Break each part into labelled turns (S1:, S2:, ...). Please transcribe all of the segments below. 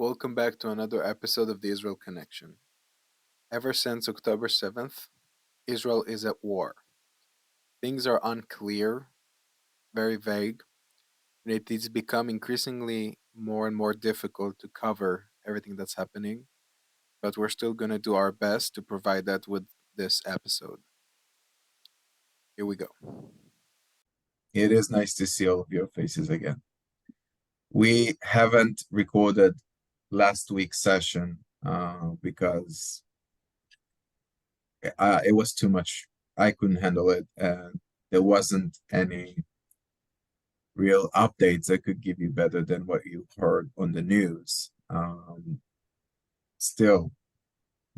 S1: Welcome back to another episode of the Israel Connection. Ever since October 7th, Israel is at war. Things are unclear, very vague, and it is become increasingly more and more difficult to cover everything that's happening, but we're still going to do our best to provide that with this episode. Here we go.
S2: It is nice to see all of your faces again. We haven't recorded last week's session because it was too much. I couldn't handle it, and there wasn't any real updates I could give you better than what you heard on the news. Still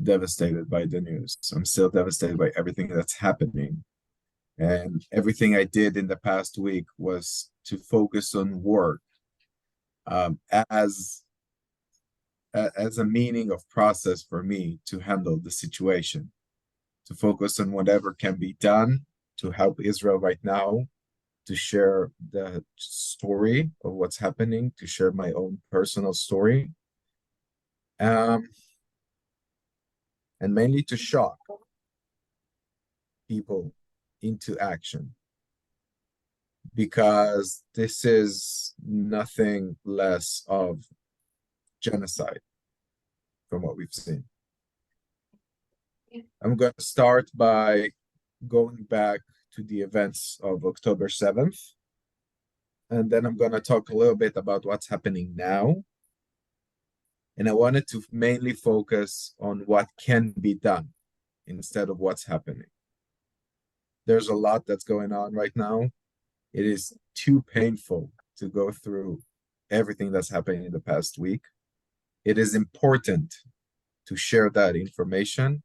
S2: devastated by the news. I'm still devastated by everything that's happening. And everything I did in the past week was to focus on work as a meaning of process for me to handle the situation, to focus on whatever can be done to help Israel right now, to share the story of what's happening, to share my own personal story, and mainly to shock people into action, because this is nothing less of genocide from what we've seen. I'm going to start by going back to the events of October 7th, and then I'm going to talk a little bit about what's happening now. And I wanted to mainly focus on what can be done instead of what's happening. There's a lot that's going on right now. It is too painful to go through everything that's happening in the past week. It is important to share that information,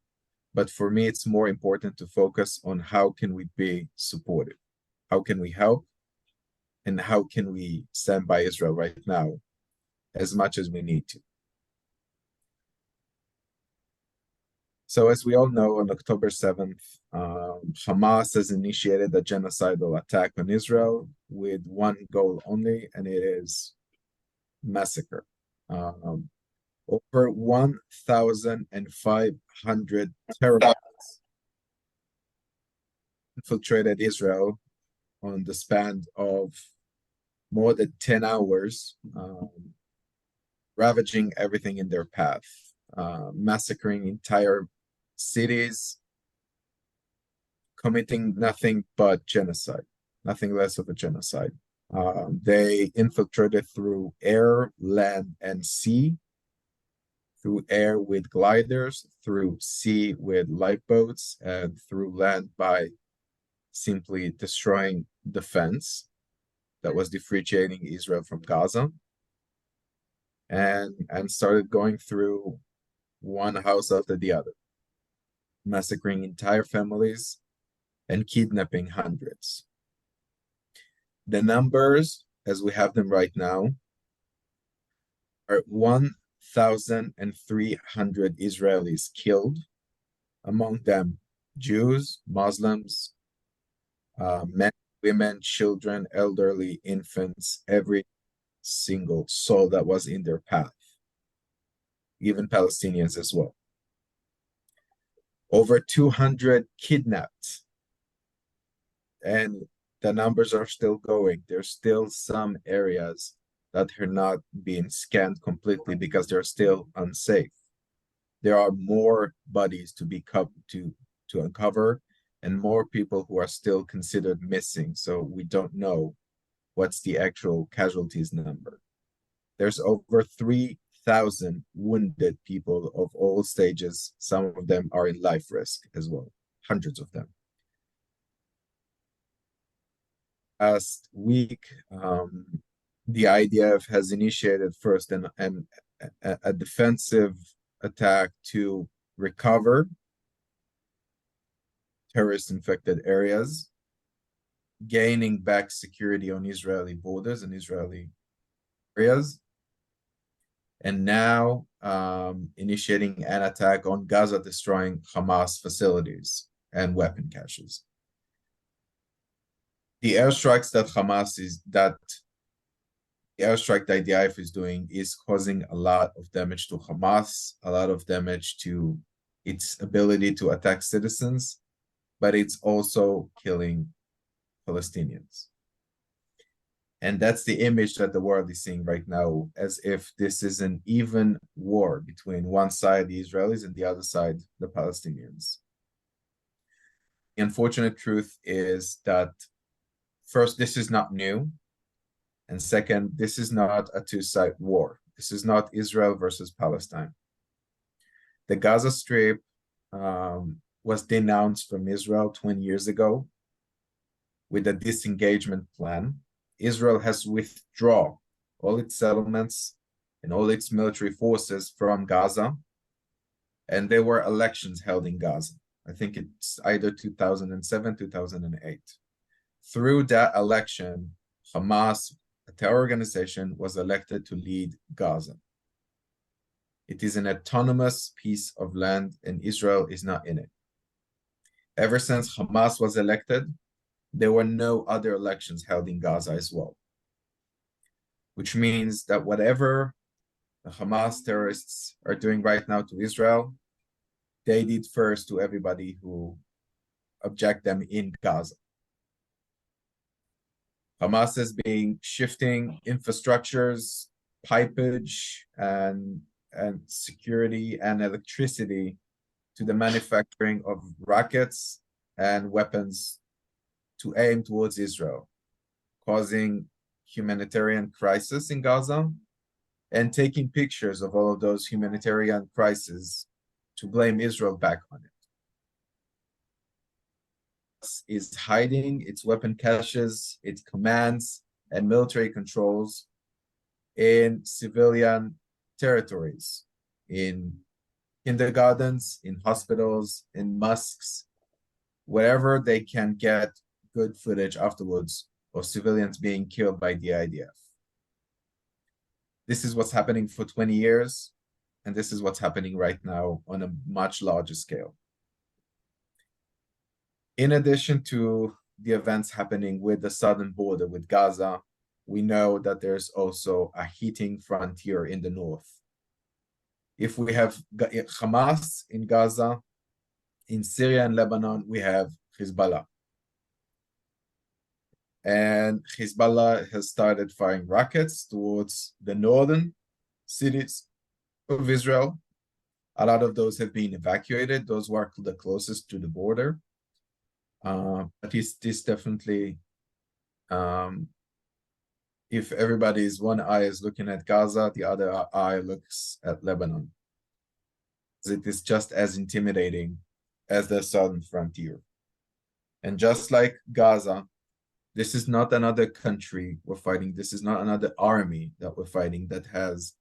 S2: but for me, it's more important to focus on how can we be supportive, how can we help, and how can we stand by Israel right now as much as we need to. So as we all know, on October 7th, Hamas has initiated a genocidal attack on Israel with one goal only, and it is massacre. Over 1,500 terrorists infiltrated Israel on the span of more than 10 hours, ravaging everything in their path, massacring entire cities, committing nothing but genocide, nothing less of a genocide. They infiltrated through air, land, and sea, through air with gliders, through sea with lifeboats, and through land by simply destroying the fence that was differentiating Israel from Gaza, and started going through one house after the other, massacring entire families and kidnapping hundreds. The numbers, as we have them right now, are 1,300 Israelis killed, among them Jews, Muslims, men, women, children, elderly, infants, every single soul that was in their path, even Palestinians as well. Over 200 kidnapped, and the numbers are still going. There's still some areas that are not being scanned completely because they're still unsafe. There are more bodies to uncover, and more people who are still considered missing. So we don't know what's the actual casualties number. There's over 3,000 wounded people of all stages. Some of them are in life risk as well, hundreds of them. Last week, the IDF has initiated first a defensive attack to recover terrorist-infected areas, gaining back security on Israeli borders and Israeli areas, and now initiating an attack on Gaza, destroying Hamas facilities and weapon caches. The airstrikes that the airstrike the IDF is doing is causing a lot of damage to Hamas, a lot of damage to its ability to attack citizens, but it's also killing Palestinians. And that's the image that the world is seeing right now, as if this is an even war between one side, the Israelis, and the other side, the Palestinians. The unfortunate truth is that, first, this is not new. And second, this is not a two-side war. This is not Israel versus Palestine. The Gaza Strip was denounced from Israel 20 years ago with a disengagement plan. Israel has withdrawn all its settlements and all its military forces from Gaza, and there were elections held in Gaza. I think it's either 2007, 2008. Through that election, Hamas, a terror organization, was elected to lead Gaza. It is an autonomous piece of land, and Israel is not in it. Ever since Hamas was elected, there were no other elections held in Gaza as well, which means that whatever the Hamas terrorists are doing right now to Israel, they did first to everybody who object them in Gaza. Hamas has been shifting infrastructures, pipage, and security and electricity to the manufacturing of rockets and weapons to aim towards Israel, causing humanitarian crisis in Gaza and taking pictures of all of those humanitarian crises to blame Israel back on it. Is hiding its weapon caches, its commands, and military controls in civilian territories, in kindergartens, in hospitals, in mosques, wherever they can get good footage afterwards of civilians being killed by the IDF. This is what's happening for 20 years, and this is what's happening right now on a much larger scale. In addition to the events happening with the southern border with Gaza, we know that there's also a heating frontier in the north. If we have Hamas in Gaza, in Syria and Lebanon, we have Hezbollah. And Hezbollah has started firing rockets towards the northern cities of Israel. A lot of those have been evacuated. Those were the closest to the border. But this definitely, if everybody's one eye is looking at Gaza, the other eye looks at Lebanon. It is just as intimidating as the southern frontier. And just like Gaza, this is not another country we're fighting. This is not another army that we're fighting that has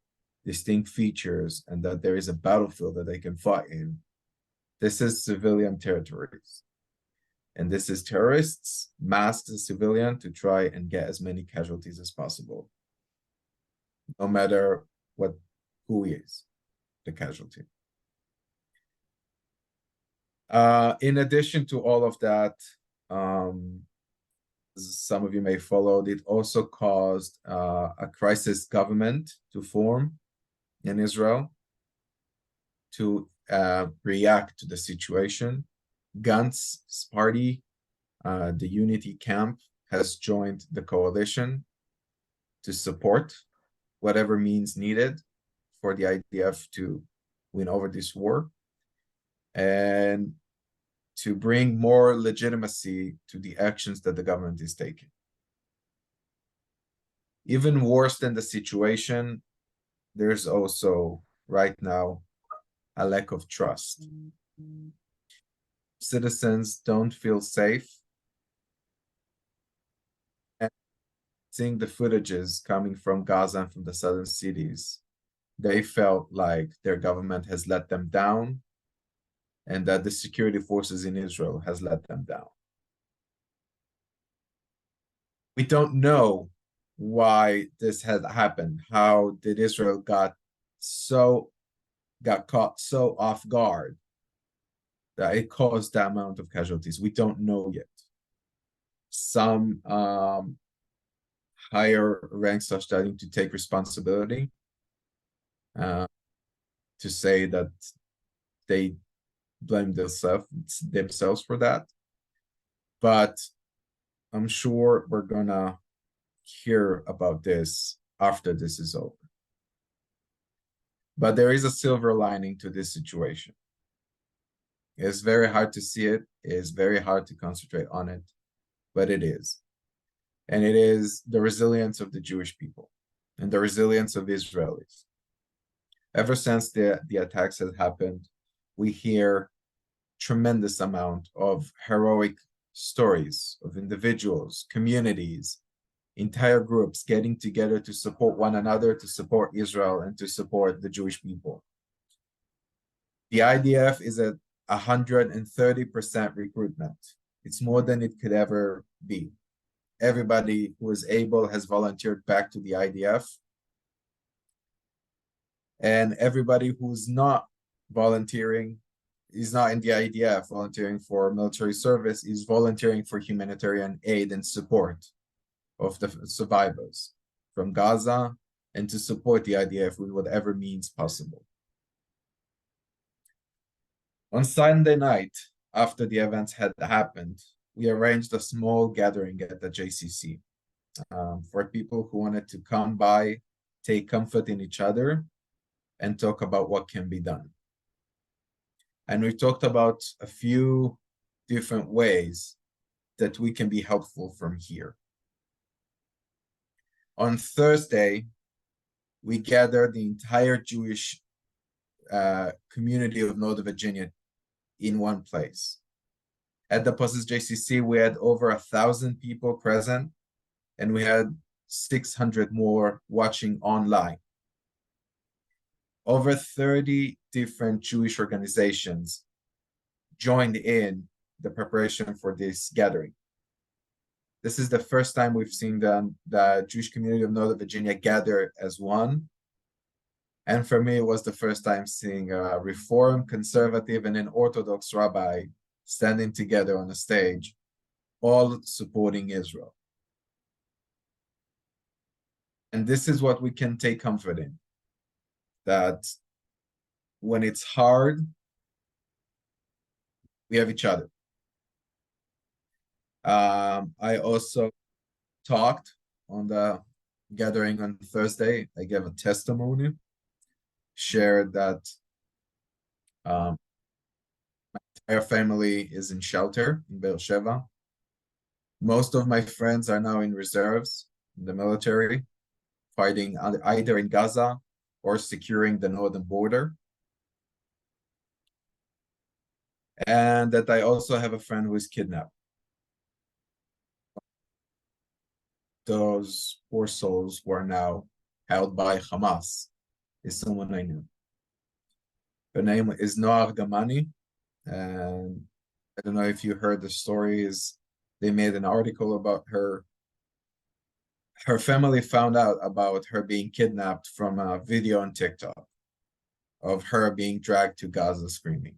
S2: distinct features and that there is a battlefield that they can fight in. This is civilian territories. And this is terrorists masked as civilian to try and get as many casualties as possible, no matter who is the casualty. In addition to all of that, some of you may follow, it also caused a crisis government to form in Israel to react to the situation. Gantz's party, the Unity Camp, has joined the coalition to support whatever means needed for the IDF to win over this war and to bring more legitimacy to the actions that the government is taking. Even worse than the situation, there's also right now a lack of trust. Citizens don't feel safe. And seeing the footages coming from Gaza and from the southern cities, they felt like their government has let them down and that the security forces in Israel has let them down. We don't know why this had happened. How did Israel got caught so off guard that it caused that amount of casualties? We don't know yet. Some higher ranks are starting to take responsibility, to say that they blame themselves for that. But I'm sure we're gonna hear about this after this is over. But there is a silver lining to this situation. It's very hard to see it. It's very hard to concentrate on it, but it is. And it is the resilience of the Jewish people and the resilience of Israelis. Ever since the attacks had happened, we hear tremendous amount of heroic stories of individuals, communities, entire groups getting together to support one another, to support Israel, and to support the Jewish people. The IDF is at 130% recruitment. It's more than it could ever be. Everybody who is able has volunteered back to the IDF. And everybody who's not volunteering is not in the IDF volunteering for military service, is volunteering for humanitarian aid and support of the survivors from Gaza, and to support the IDF with whatever means possible. On Sunday night, after the events had happened, we arranged a small gathering at the JCC for people who wanted to come by, take comfort in each other, and talk about what can be done. And we talked about a few different ways that we can be helpful from here. On Thursday, we gathered the entire Jewish community of Northern Virginia in one place. At the Pozez JCC, we had over 1,000 people present, and we had 600 more watching online. Over 30 different Jewish organizations joined in the preparation for this gathering. This is the first time we've seen the Jewish community of Northern Virginia gather as one. And for me, it was the first time seeing a Reform, conservative, and an Orthodox rabbi standing together on a stage, all supporting Israel. And this is what we can take comfort in, that when it's hard, we have each other. I also talked on the gathering on Thursday. I gave a testimony, shared that my entire family is in shelter in Beersheba. Most of my friends are now in reserves in the military, fighting either in Gaza or securing the northern border. And that I also have a friend who is kidnapped. Those poor souls who are now held by Hamas is someone I knew. Her name is Noah Gamani, and I don't know if you heard the stories. They made an article about her. Her family found out about her being kidnapped from a video on TikTok of her being dragged to Gaza screaming.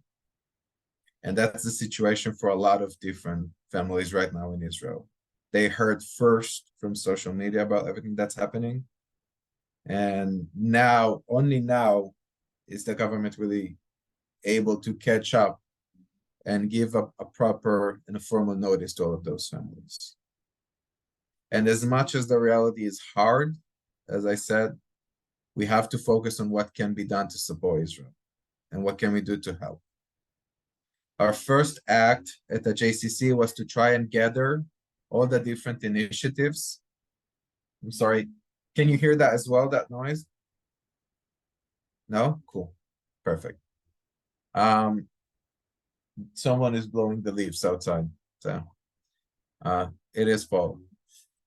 S2: And that's the situation for a lot of different families right now in Israel. They heard first from social media about everything that's happening. And now, only now, is the government really able to catch up and give a proper and a formal notice to all of those families. And as much as the reality is hard, as I said, we have to focus on what can be done to support Israel and what can we do to help. Our first act at the JCC was to try and gather all the different initiatives. I'm sorry, can you hear that as well, that noise? No? Cool. Perfect. Someone is blowing the leaves outside, so it is fall,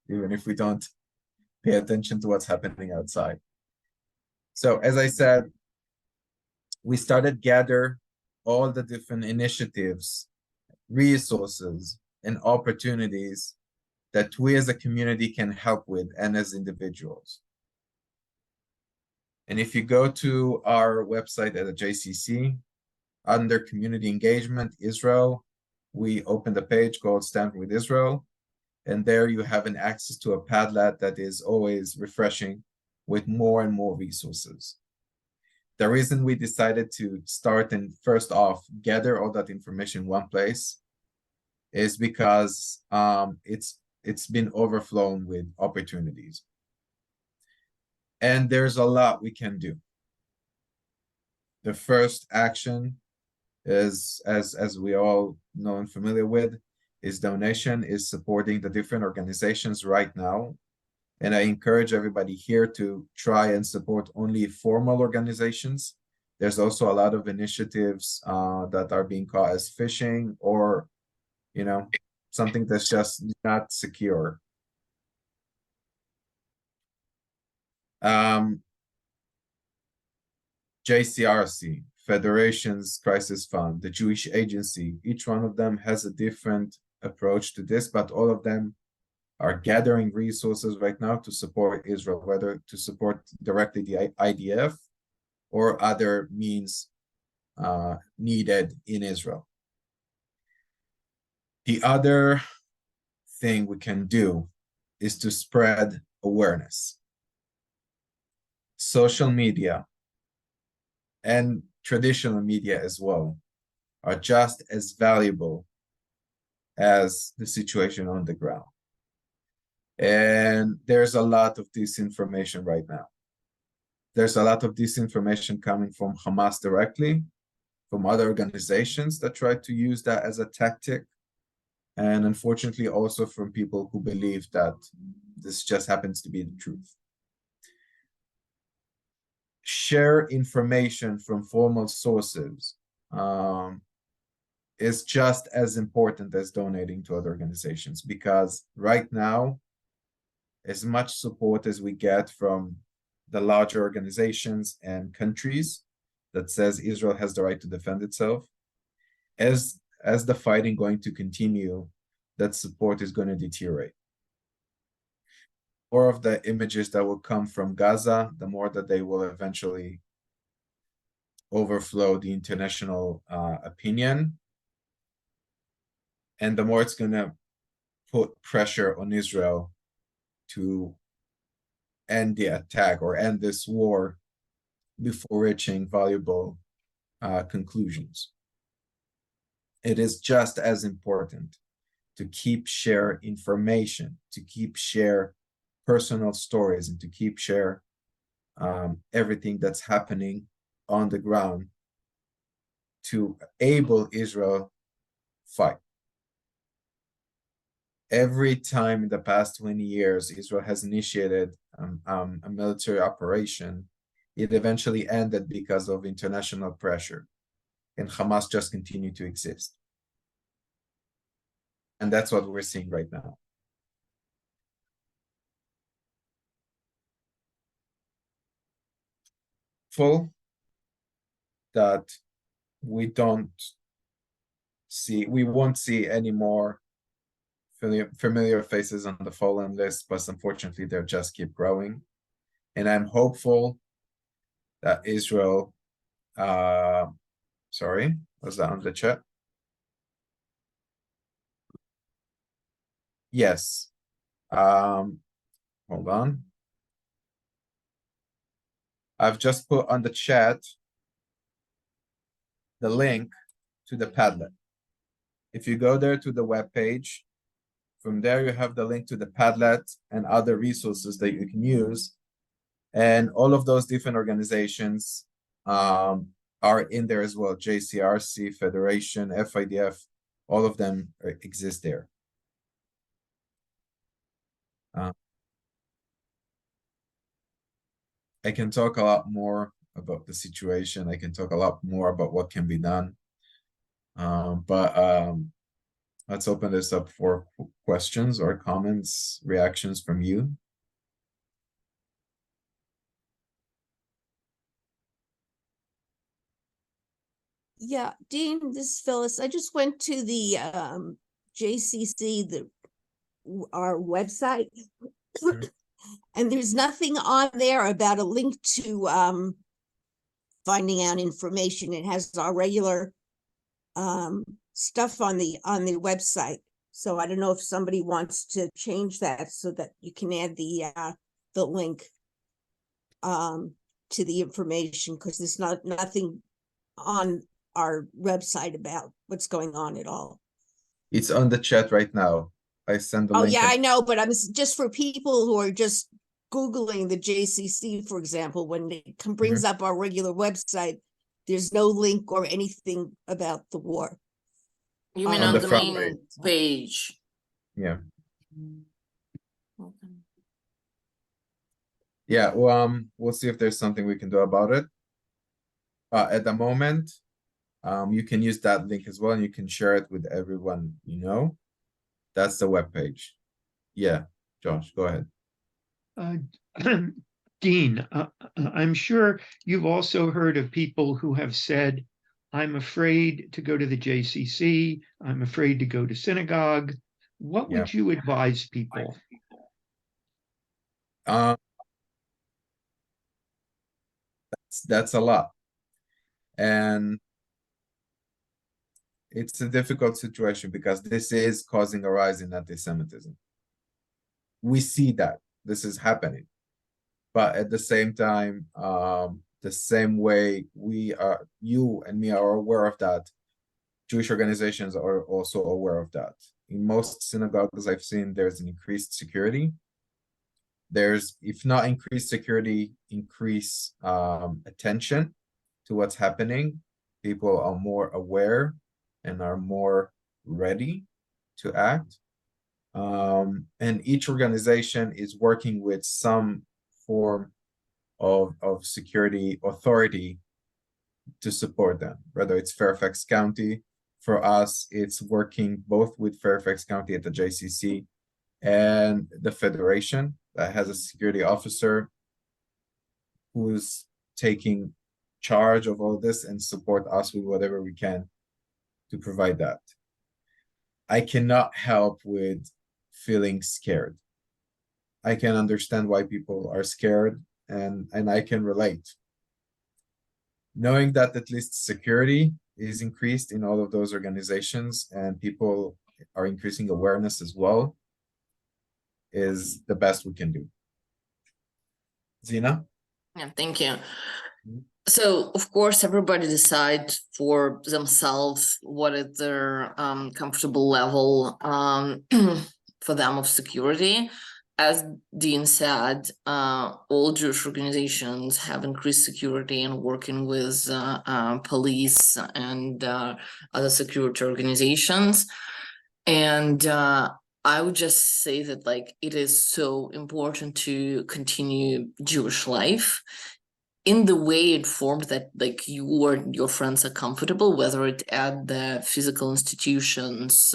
S2: even if we don't pay attention to what's happening outside. So as I said, we started gather all the different initiatives, resources, and opportunities that we as a community can help with and as individuals. And if you go to our website at the JCC, under Community Engagement Israel, we opened a page called Stand with Israel. And there you have an access to a Padlet that is always refreshing with more and more resources. The reason we decided to start and first off gather all that information in one place is because it's been overflown with opportunities. And there's a lot we can do. The first action is, as we all know and familiar with, is donation, is supporting the different organizations right now. And I encourage everybody here to try and support only formal organizations. There's also a lot of initiatives that are being caught as phishing, or, you know, something that's just not secure. JCRC, Federation's Crisis Fund, the Jewish Agency, each one of them has a different approach to this, but all of them are gathering resources right now to support Israel, whether to support directly the IDF or other means needed in Israel. The other thing we can do is to spread awareness. Social media and traditional media as well are just as valuable as the situation on the ground. And there's a lot of disinformation right now. There's a lot of disinformation coming from Hamas directly, from other organizations that try to use that as a tactic, and unfortunately also from people who believe that this just happens to be the truth. Share information from formal sources is just as important as donating to other organizations, because right now, as much support as we get from the larger organizations and countries that says Israel has the right to defend itself, as the fighting going to continue, that support is going to deteriorate. More of the images that will come from Gaza, the more that they will eventually overflow the international opinion, and the more it's going to put pressure on Israel to end the attack or end this war before reaching valuable conclusions. It is just as important to keep share information, to keep share personal stories, and to keep share everything that's happening on the ground to enable Israel fight. Every time in the past 20 years, Israel has initiated a military operation, it eventually ended because of international pressure, and Hamas just continued to exist. And that's what we're seeing right now. Full that we won't see any more familiar faces on the fallen list, but unfortunately they just keep growing. And I'm hopeful that Israel, sorry, was that on the chat? Yes. Hold on. I've just put on the chat the link to the Padlet. If you go there to the web page, from there you have the link to the Padlet and other resources that you can use. And all of those different organizations are in there as well. JCRC, Federation, FIDF, all of them exist there. I can talk a lot more about the situation. I can talk a lot more about what can be done. But let's open this up for questions or comments, reactions from you.
S3: Yeah, Dean, this is Phyllis. I just went to the JCC, our website, and there's nothing on there about a link to finding out information. It has our regular stuff on the website. So I don't know if somebody wants to change that so that you can add the link to the information, because there's nothing on our website about what's going on at all.
S2: It's on the chat right now. I send the
S3: Oh
S2: link.
S3: yeah, I know, but I'm just for people who are just Googling the JCC, for example, when it brings up our regular website, there's no link or anything about the war.
S4: You mean
S2: On
S4: on
S2: the
S4: the
S2: front
S4: main page?
S2: Yeah.
S4: Okay.
S2: Yeah. Well, we'll see if there's something we can do about it. At the moment, you can use that link as well, and you can share it with everyone you know. That's the web page. Yeah, Josh, go ahead.
S5: Dean, I'm sure you've also heard of people who have said, I'm afraid to go to the JCC, I'm afraid to go to synagogue. What
S2: Yeah.
S5: would you advise people?
S2: That's a lot. And it's a difficult situation because this is causing a rise in anti-Semitism. We see that this is happening. But at the same time, the same way you and me are aware of that, Jewish organizations are also aware of that. In most synagogues I've seen, there's an increased security. There's, if not increased security, increased attention to what's happening. People are more aware and are more ready to act. And each organization is working with some form of security authority to support them, whether it's Fairfax County. For us, it's working both with Fairfax County at the JCC and the Federation that has a security officer who's taking charge of all this and support us with whatever we can to provide that. I cannot help with feeling scared. I can understand why people are scared, and I can relate. Knowing that at least security is increased in all of those organizations and people are increasing awareness as well is the best we can do. Zina?
S4: Yeah, thank you. So, of course, everybody decides for themselves what is their comfortable level for them of security. As Dean said, all Jewish organizations have increased security and working with police and other security organizations. And I would just say that, like, it is so important to continue Jewish life in the way it formed that, like, you or your friends are comfortable, whether it at the physical institutions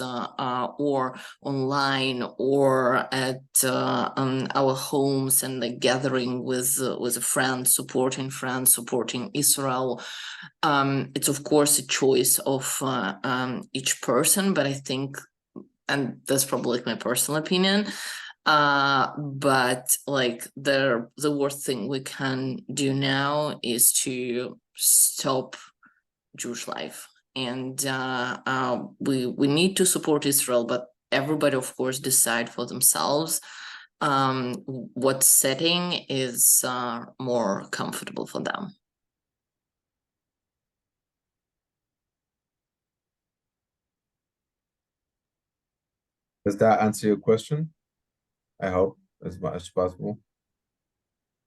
S4: or online or at our homes, and like gathering with a friend, supporting Israel. It's of course a choice of each person, but I think, and that's probably like my personal opinion, but like the worst thing we can do now is to stop Jewish life, and we need to support Israel, but everybody of course decide for themselves what setting is more comfortable for them.
S2: Does that answer your question? I hope as much as possible.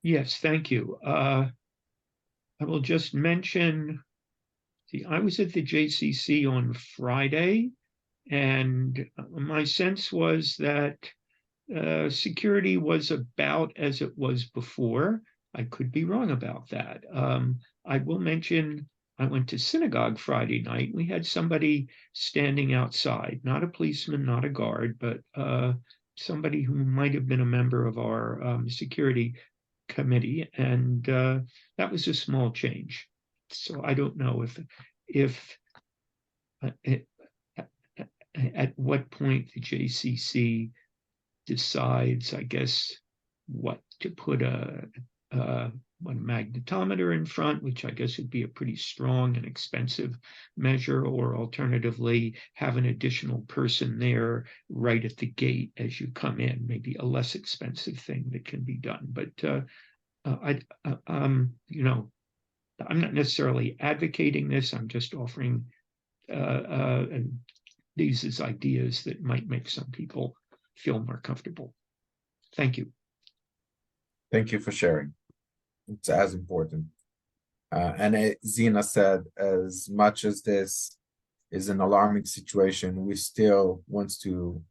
S5: Yes, thank you. I will just mention, see, I was at the JCC on Friday, and my sense was that security was about as it was before. I could be wrong about that. I will mention I went to synagogue Friday night. We had somebody standing outside, not a policeman, not a guard, but somebody who might have been a member of our security committee, and that was a small change. So I don't know if at what point the JCC decides, I guess, what to put one magnetometer in front, which I guess would be a pretty strong and expensive measure, or alternatively have an additional person there right at the gate as you come in, maybe a less expensive thing that can be done. But you know, I'm not necessarily advocating this. I'm just offering these as ideas that might make some people feel more comfortable. Thank you.
S2: Thank you for sharing. It's as important. And Zena said, as much as this is an alarming situation, we still want to,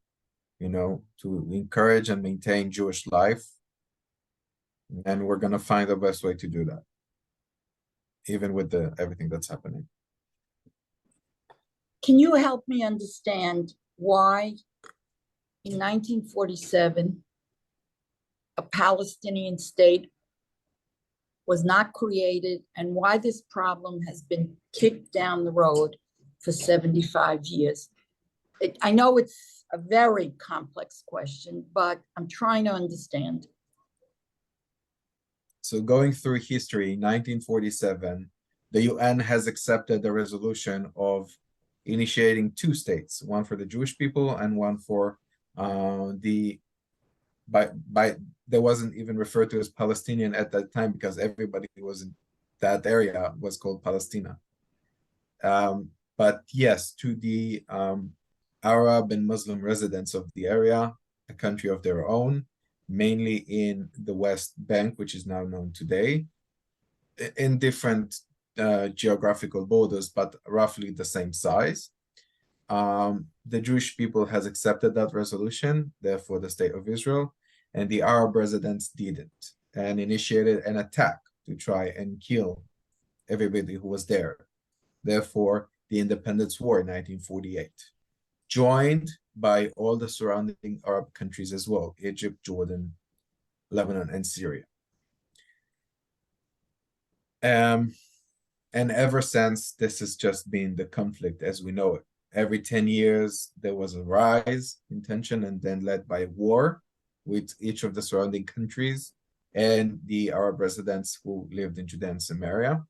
S2: you know, to encourage and maintain Jewish life. And we're going to find the best way to do that, even with everything that's happening.
S6: Can you help me understand why in 1947 a Palestinian state was not created and why this problem has been kicked down the road for 75 years? I know it's a very complex question, but I'm trying to understand.
S2: So going through history, 1947, the UN has accepted the resolution of initiating two states, one for the Jewish people and one for that wasn't even referred to as Palestinian at that time because everybody was in that area was called Palestina. But yes, to the Arab and Muslim residents of the area, a country of their own, mainly in the West Bank, which is now known today, in different geographical borders, but roughly the same size. The Jewish people has accepted that resolution, therefore the state of Israel, and the Arab residents didn't, and initiated an attack to try and kill everybody who was there. Therefore, the Independence War in 1948, joined by all the surrounding Arab countries as well, Egypt, Jordan, Lebanon, and Syria. And ever since, this has just been the conflict as we know it. Every 10 years, there was a rise in tension and then led by war with each of the surrounding countries and the Arab residents who lived in Judea and Samaria,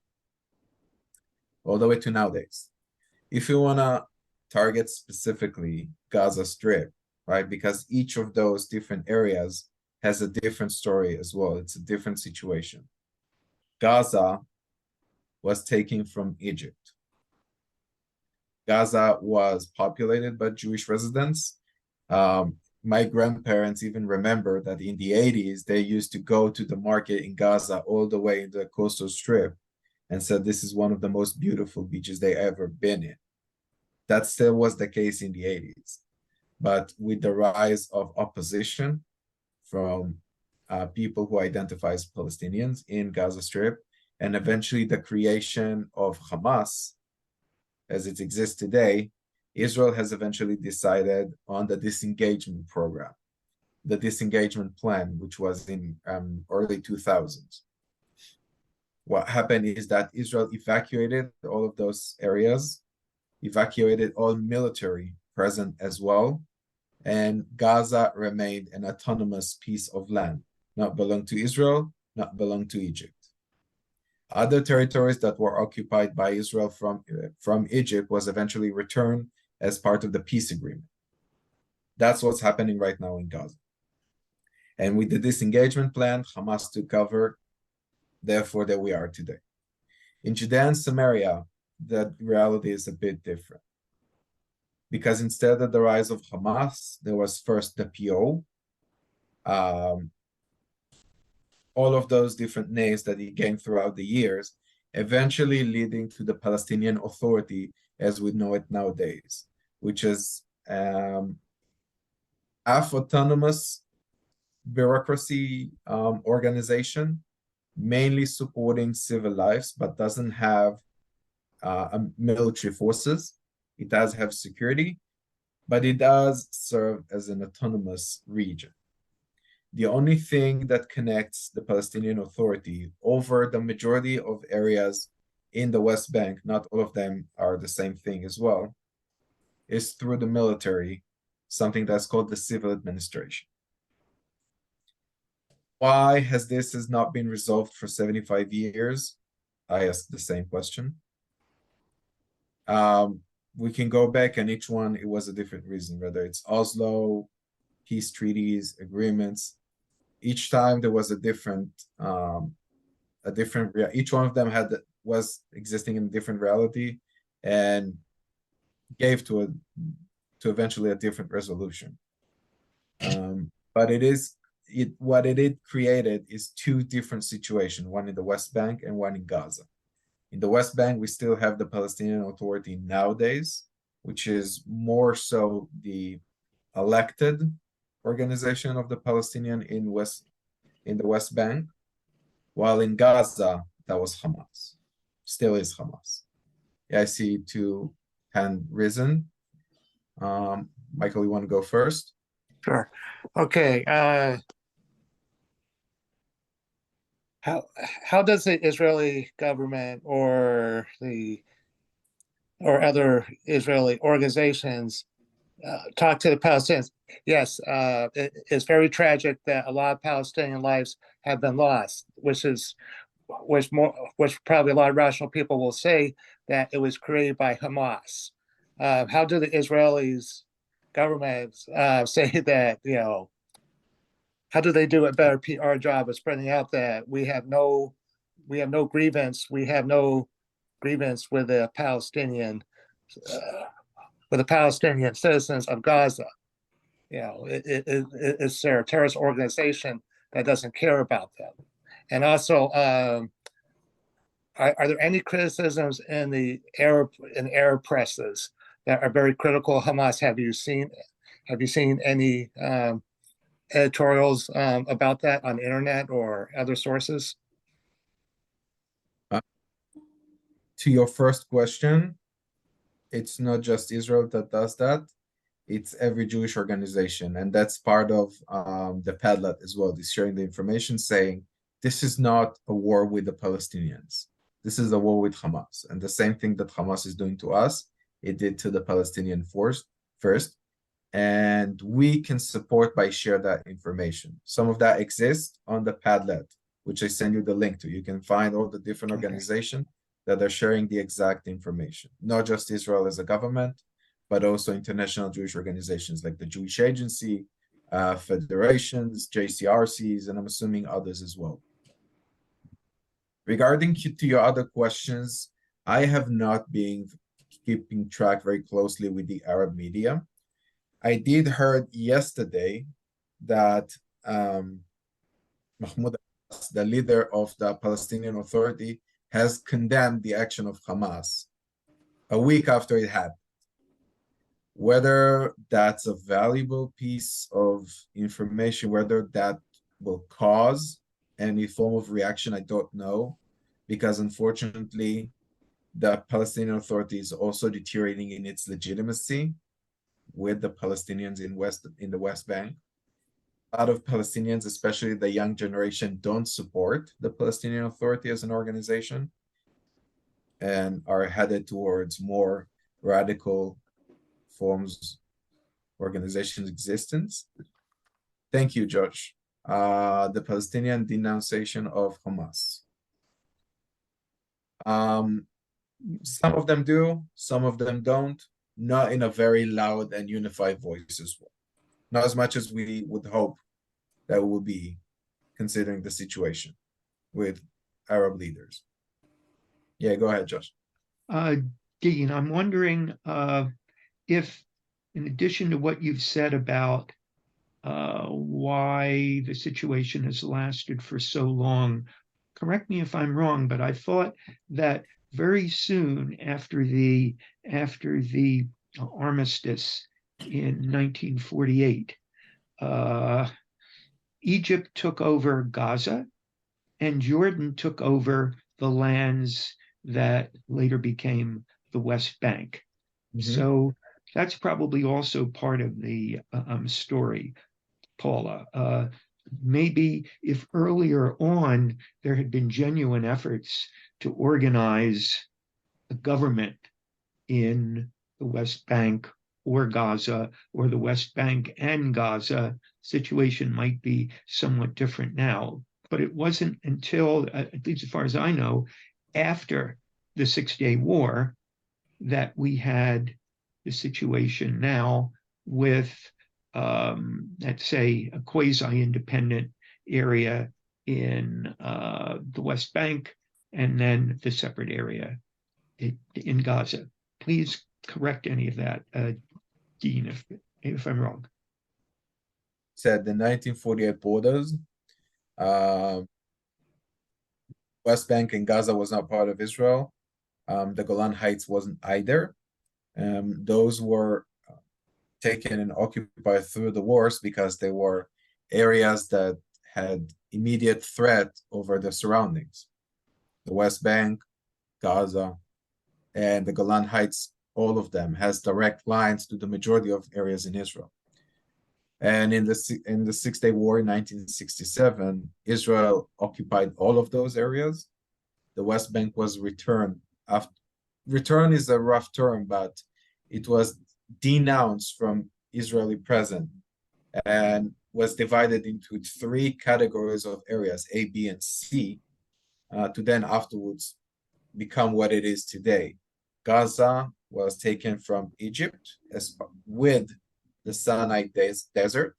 S2: all the way to nowadays. If you want to target specifically Gaza Strip, right, because each of those different areas has a different story as well. It's a different situation. Gaza was taken from Egypt. Gaza was populated by Jewish residents. My grandparents even remember that in the 80s, they used to go to the market in Gaza all the way in the coastal strip and said this is one of the most beautiful beaches they ever been in. That still was the case in the 80s. But with the rise of opposition from people who identify as Palestinians in Gaza Strip, and eventually the creation of Hamas as it exists today, Israel has eventually decided on the disengagement program, the disengagement plan, which was in early 2000s. What happened is that Israel evacuated all of those areas, evacuated all military present as well, and Gaza remained an autonomous piece of land, not belong to Israel, not belong to Egypt. Other territories that were occupied by Israel from Egypt was eventually returned as part of the peace agreement. That's what's happening right now in Gaza. And with the disengagement plan, Hamas took cover, therefore there we are today. In Judea and Samaria, the reality is a bit different. Because instead of the rise of Hamas, there was first the PO, all of those different names that he gained throughout the years, eventually leading to the Palestinian Authority as we know it nowadays, which is half-autonomous bureaucracy organization, mainly supporting civil lives, but doesn't have military forces. It does have security, but it does serve as an autonomous region. The only thing that connects the Palestinian Authority over the majority of areas in the West Bank, not all of them are the same thing as well, is through the military, something that's called the civil administration. Why has not been resolved for 75 years? I asked the same question. We can go back, and each one, it was a different reason, whether it's Oslo, peace treaties, agreements. Each time there was a different each one of them was existing in a different reality and gave to eventually a different resolution. But what it created is two different situations, one in the West Bank and one in Gaza. In the West Bank, we still have the Palestinian Authority nowadays, which is more so the elected organization of the Palestinian in the West Bank, while in Gaza, that was Hamas. Still is Hamas. Yeah, I see two hand risen. Michael, you want to go first?
S7: Sure. Okay. How does the Israeli government or other Israeli organizations talk to the Palestinians? Yes, it's very tragic that a lot of Palestinian lives have been lost, which probably a lot of rational people will say that it was created by Hamas. How do the Israelis government say that, how do they do a better PR job of spreading out that we have no grievance, with the Palestinian citizens of Gaza? It's a terrorist organization that doesn't care about them. And also, are there any criticisms in the Arab presses that are very critical of Hamas? Have you seen any editorials about that on the internet or other sources?
S2: To your first question, it's not just Israel that does that. It's every Jewish organization, and that's part of the Padlet as well. Is sharing the information, saying this is not a war with the Palestinians. This is a war with Hamas, and the same thing that Hamas is doing to us, it did to the Palestinian force first. And we can support by share that information. Some of that exists on the Padlet, which I send you the link to. You can find all the different organizations that are sharing the exact information, not just Israel as a government, but also international Jewish organizations like the Jewish Agency, federations, JCRCs, and I'm assuming others as well. Regarding to your other questions, I have not been keeping track very closely with the Arab media. I did heard yesterday that Mahmoud Abbas, the leader of the Palestinian Authority, has condemned the action of Hamas a week after it happened. Whether that's a valuable piece of information, whether that will cause any form of reaction, I don't know, because unfortunately, the Palestinian Authority is also deteriorating in its legitimacy with the Palestinians in the West Bank. A lot of Palestinians, especially the young generation, don't support the Palestinian Authority as an organization and are headed towards more radical forms organization's existence. Thank you, Josh. The Palestinian denunciation of Hamas. Some of them do, some of them don't, not in a very loud and unified voice as well. Not as much as we would hope that would be, considering the situation with Arab leaders. Yeah, go ahead, Josh.
S5: Dean, I'm wondering if, in addition to what you've said about why the situation has lasted for so long, correct me if I'm wrong, but I thought that very soon after the armistice in 1948, Egypt took over Gaza and Jordan took over the lands that later became the West Bank. So that's probably also part of the story, Paula. Maybe if earlier on there had been genuine efforts to organize a government in the West Bank or Gaza or the West Bank and Gaza, situation might be somewhat different now. But it wasn't until, at least as far as I know, after the Six-Day War that we had the situation now with, let's say, a quasi-independent area in the West Bank, and then the separate area in Gaza. Please correct any of that, Dean, if I'm wrong.
S2: Said the 1948 borders, West Bank and Gaza was not part of Israel. The Golan Heights wasn't either. Those were taken and occupied through the wars because they were areas that had immediate threat over the surroundings. The West Bank, Gaza, and the Golan Heights, all of them has direct lines to the majority of areas in Israel. And in the Six-Day War in 1967, Israel occupied all of those areas. The West Bank was returned. Return is a rough term, but it was denounced from Israeli presence and was divided into 3 categories of areas, A, B, and C, to then afterwards become what it is today. Gaza was taken from Egypt with the Sinai Desert.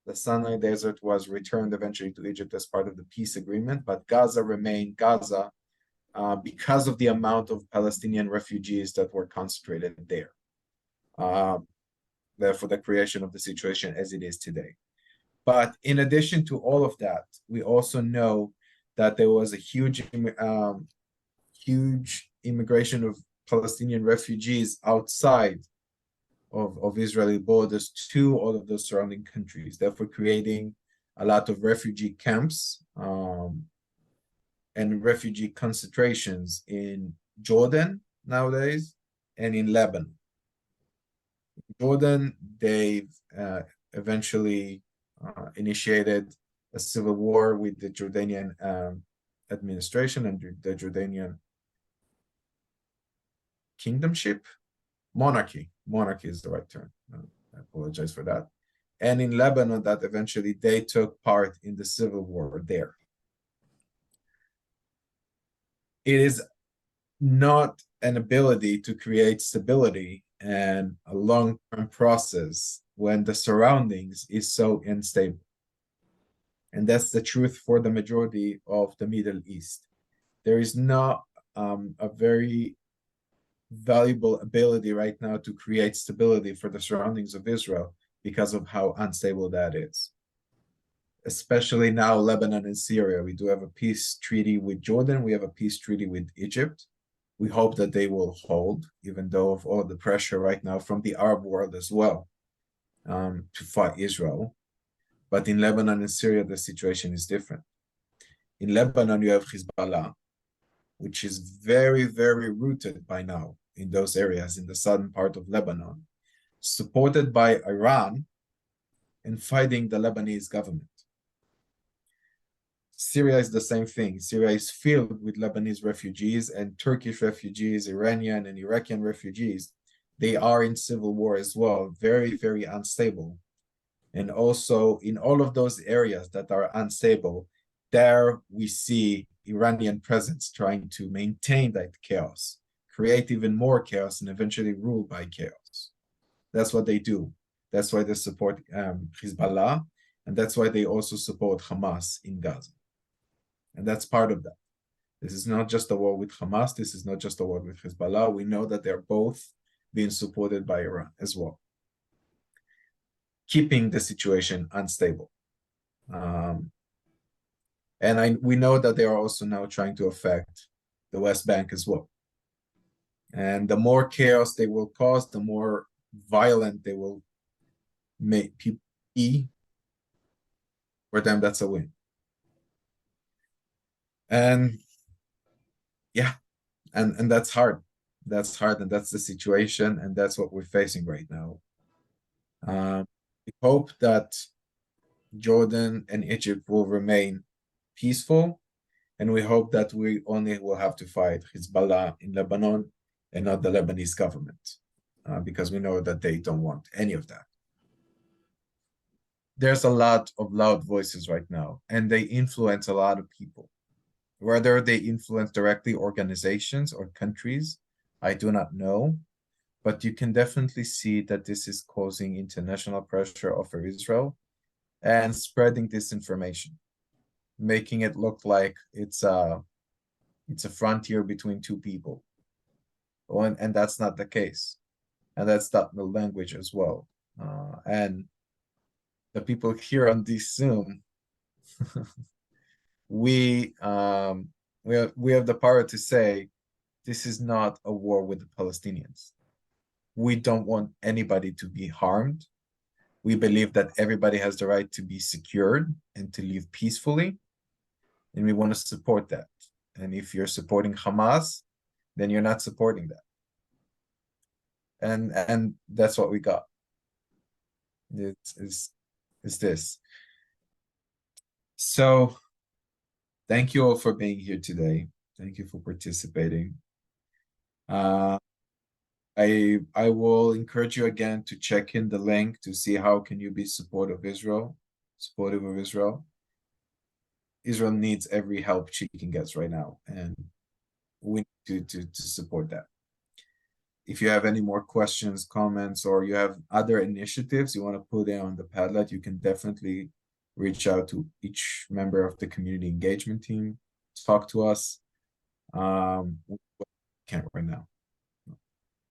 S2: The Sinai Desert was returned eventually to Egypt as part of the peace agreement, but Gaza remained Gaza because of the amount of Palestinian refugees that were concentrated there. Therefore, the creation of the situation as it is today. But in addition to all of that, we also know that there was a huge immigration of Palestinian refugees outside of Israeli borders to all of those surrounding countries, therefore creating a lot of refugee camps and refugee concentrations in Jordan nowadays and in Lebanon. Jordan, they've eventually initiated a civil war with the Jordanian administration and the Jordanian kingdomship. Monarchy is the right term. I apologize for that. And in Lebanon, that eventually they took part in the civil war there. It is not an ability to create stability and a long-term process when the surroundings is so unstable. And that's the truth for the majority of the Middle East. There is not a very valuable ability right now to create stability for the surroundings of Israel because of how unstable that is. Especially now, Lebanon and Syria. We do have a peace treaty with Jordan. We have a peace treaty with Egypt. We hope that they will hold, even though of all the pressure right now from the Arab world as well to fight Israel. But in Lebanon and Syria, the situation is different. In Lebanon, you have Hezbollah, which is very, very rooted by now in those areas in the southern part of Lebanon, supported by Iran and fighting the Lebanese government. Syria is the same thing. Syria is filled with Lebanese refugees and Turkish refugees, Iranian and Iraqi refugees. They are in civil war as well, very, very unstable. And also in all of those areas that are unstable, there we see Iranian presence trying to maintain that chaos, create even more chaos, and eventually rule by chaos. That's what they do. That's why they support Hezbollah, and that's why they also support Hamas in Gaza. And that's part of that. This is not just a war with Hamas. This is not just a war with Hezbollah. We know that they're both being supported by Iran as well, keeping the situation unstable. And we know that they are also now trying to affect the West Bank as well. And the more chaos they will cause, the more violent they will make people be. For them, that's a win. And yeah, and that's hard. That's hard, and that's the situation, and that's what we're facing right now. We hope that Jordan and Egypt will remain peaceful, and we hope that we only will have to fight Hezbollah in Lebanon and not the Lebanese government. because we know that they don't want any of that. There's a lot of loud voices right now, and they influence a lot of people. Whether they influence directly organizations or countries, I do not know. But you can definitely see that this is causing international pressure over Israel and spreading disinformation, making it look like it's a frontier between two people. And that's not the case. And that's not the language as well. And the people here on this Zoom, we have the power to say this is not a war with the Palestinians. We don't want anybody to be harmed. We believe that everybody has the right to be secured and to live peacefully, and we want to support that. And if you're supporting Hamas, then you're not supporting that. And that's what we got. It's this. So thank you all for being here today. Thank you for participating. I will encourage you again to check in the link to see how can you be supportive of Israel. Israel needs every help she can get right now, and we need to support that. If you have any more questions, comments, or you have other initiatives you want to put in on the Padlet, you can definitely reach out to each member of the community engagement team, talk to us. We can't right now.